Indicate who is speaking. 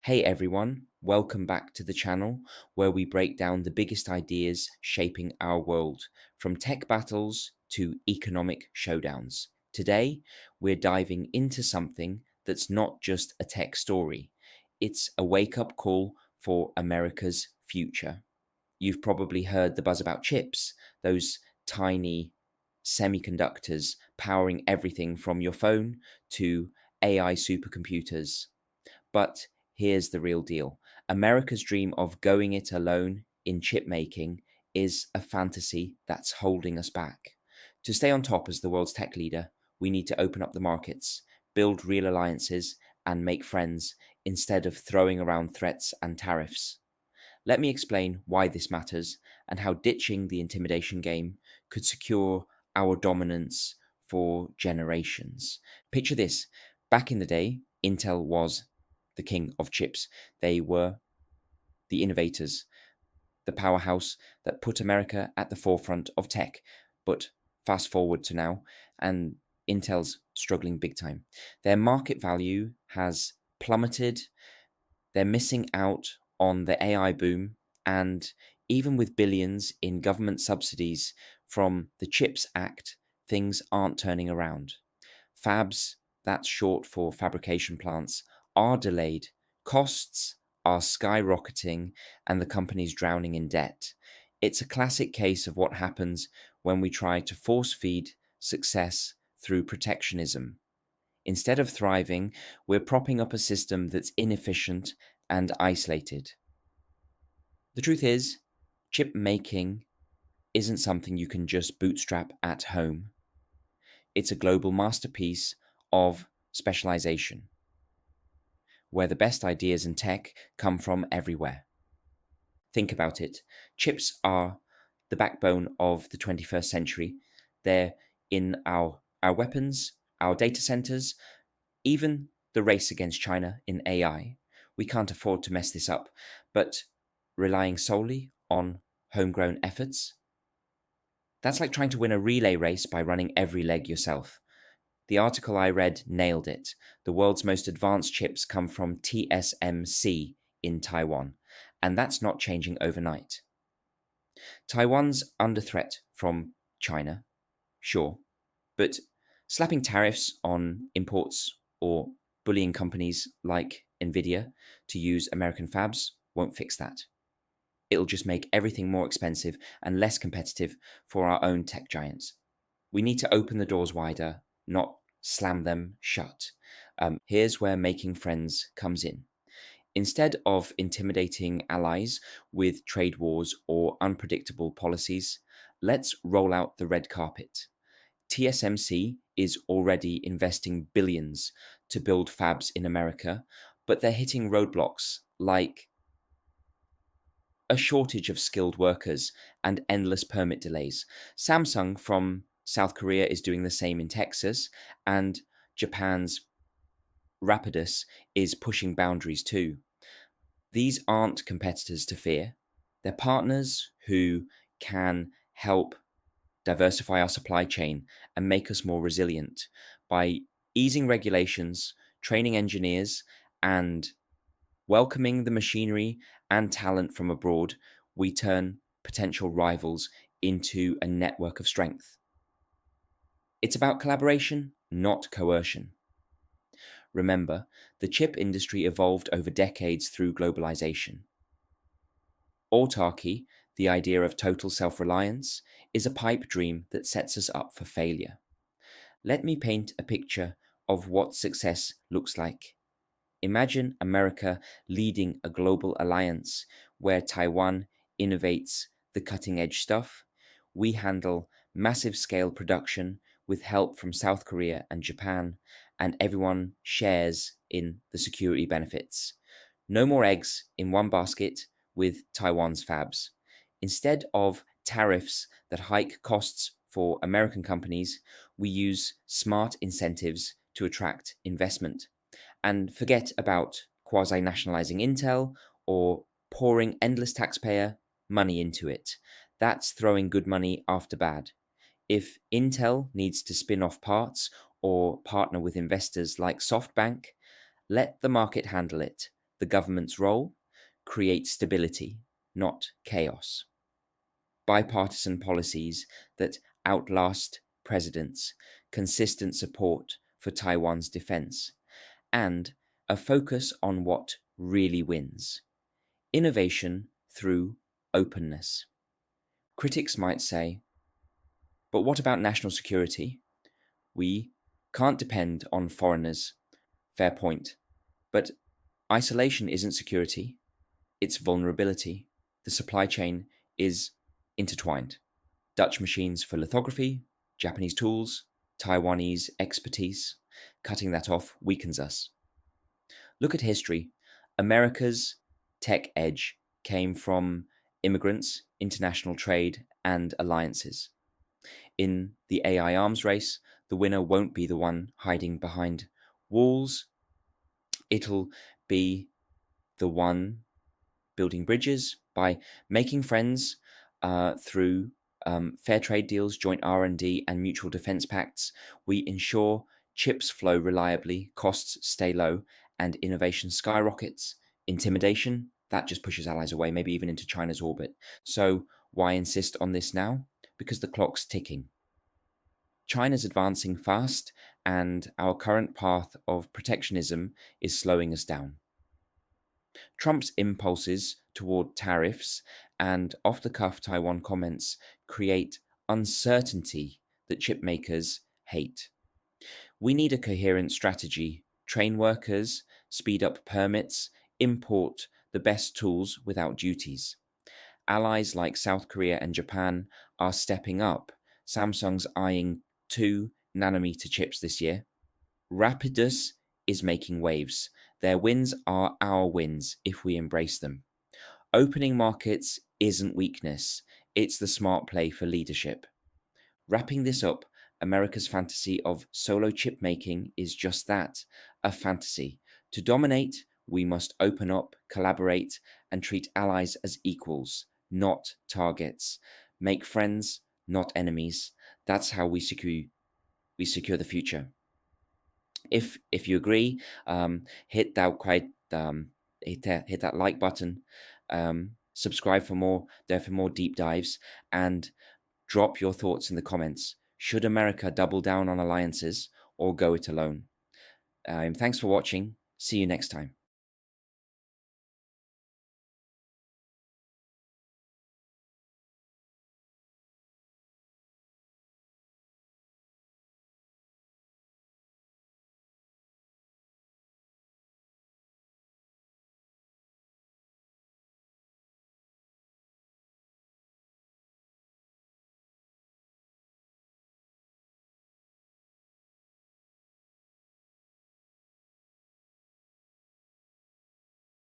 Speaker 1: Hey everyone, welcome back to the channel where we break down the biggest ideas shaping our world, from tech battles to economic showdowns. Today, we're diving into something that's not just a tech story, it's a wake up call for America's future. You've probably heard the buzz about chips, those tiny semiconductors powering everything from your phone to AI supercomputers. But here's the real deal: America's dream of going it alone in chip making is a fantasy that's holding us back. To stay on top as the world's tech leader, we need to open up the markets, build real alliances, and make friends instead of throwing around threats and tariffs. Let me explain why this matters and how ditching the intimidation game could secure our dominance for generations. Picture this: back in the day, Intel was the king of chips. They were the innovators, the powerhouse that put America at the forefront of tech. But fast forward to now, and Intel's struggling big time. Their market value has plummeted. They're missing out on the AI boom, and even with billions in government subsidies from the CHIPS Act, things aren't turning around. Fabs, that's short for fabrication plants, are delayed, costs are skyrocketing, and the company's drowning in debt. It's a classic case of what happens when we try to force feed success through protectionism. Instead of thriving, we're propping up a system that's inefficient and isolated. The truth is, chip making isn't something you can just bootstrap at home. It's a global masterpiece of specialization, where the best ideas in tech come from everywhere. Think about it. Chips are the backbone of the 21st century. They're in our weapons, our data centers, even the race against China in AI. We can't afford to mess this up, but relying solely on homegrown efforts, that's like trying to win a relay race by running every leg yourself. The article I read nailed it. The world's most advanced chips come from TSMC in Taiwan, and that's not changing overnight. Taiwan's under threat from China, sure, but slapping tariffs on imports or bullying companies like Nvidia to use American fabs won't fix that. It'll just make everything more expensive and less competitive for our own tech giants. We need to open the doors wider, not slam them shut. Here's where making friends comes in. Instead of intimidating allies with trade wars or unpredictable policies, let's roll out the red carpet. TSMC is already investing billions to build fabs in America, but they're hitting roadblocks like a shortage of skilled workers and endless permit delays. Samsung from South Korea is doing the same in Texas, and Japan's Rapidus is pushing boundaries too. These aren't competitors to fear. They're partners who can help diversify our supply chain and make us more resilient by easing regulations, training engineers, and welcoming the machinery and talent from abroad. We turn potential rivals into a network of strength. It's about collaboration, not coercion. Remember, the chip industry evolved over decades through globalization. Autarky, the idea of total self reliance, is a pipe dream that sets us up for failure. Let me paint a picture of what success looks like. Imagine America leading a global alliance where Taiwan innovates the cutting edge stuff. We handle massive scale production with help from South Korea and Japan, and everyone shares in the security benefits. No more eggs in one basket with Taiwan's fabs. Instead of tariffs that hike costs for American companies, we use smart incentives to attract investment. And forget about quasi nationalizing Intel or pouring endless taxpayer money into it. That's throwing good money after bad. If Intel needs to spin off parts or partner with investors like SoftBank, let the market handle it. The government's role? Create stability, not chaos. Bipartisan policies that outlast presidents, consistent support for Taiwan's defense, and a focus on what really wins: innovation through openness. Critics might say, but what about national security? We can't depend on foreigners. Fair point. But isolation isn't security, it's vulnerability. The supply chain is intertwined. Dutch machines for lithography, Japanese tools, Taiwanese expertise. Cutting that off weakens us. Look at history. America's tech edge came from immigrants, international trade, and alliances. In the AI arms race, the winner won't be the one hiding behind walls, it'll be the one building bridges by making friends through fair trade deals, joint R&D, and mutual defense pacts. We ensure chips flow reliably, costs stay low, and innovation skyrockets. Intimidation, that just pushes allies away, maybe even into China's orbit. So why insist on this now? Because the clock's ticking. China's advancing fast, and our current path of protectionism is slowing us down. Trump's impulses toward tariffs and off the cuff Taiwan comments create uncertainty that chip makers hate. We need a coherent strategy: train workers, speed up permits, import the best tools without duties. Allies like South Korea and Japan are stepping up. Samsung's eyeing 2 nanometer chips this year. Rapidus is making waves. Their wins are our wins if we embrace them. Opening markets isn't weakness, it's the smart play for leadership. Wrapping this up, America's fantasy of solo chip making is just that, a fantasy. To dominate, we must open up, collaborate, and treat allies as equals, not targets. Make friends, not enemies. That's how we secure the future. If you agree, hit that hit that like button, subscribe for more deep dives, and drop your thoughts in the comments. Should America double down on alliances or go it alone? Thanks for watching. See you next time.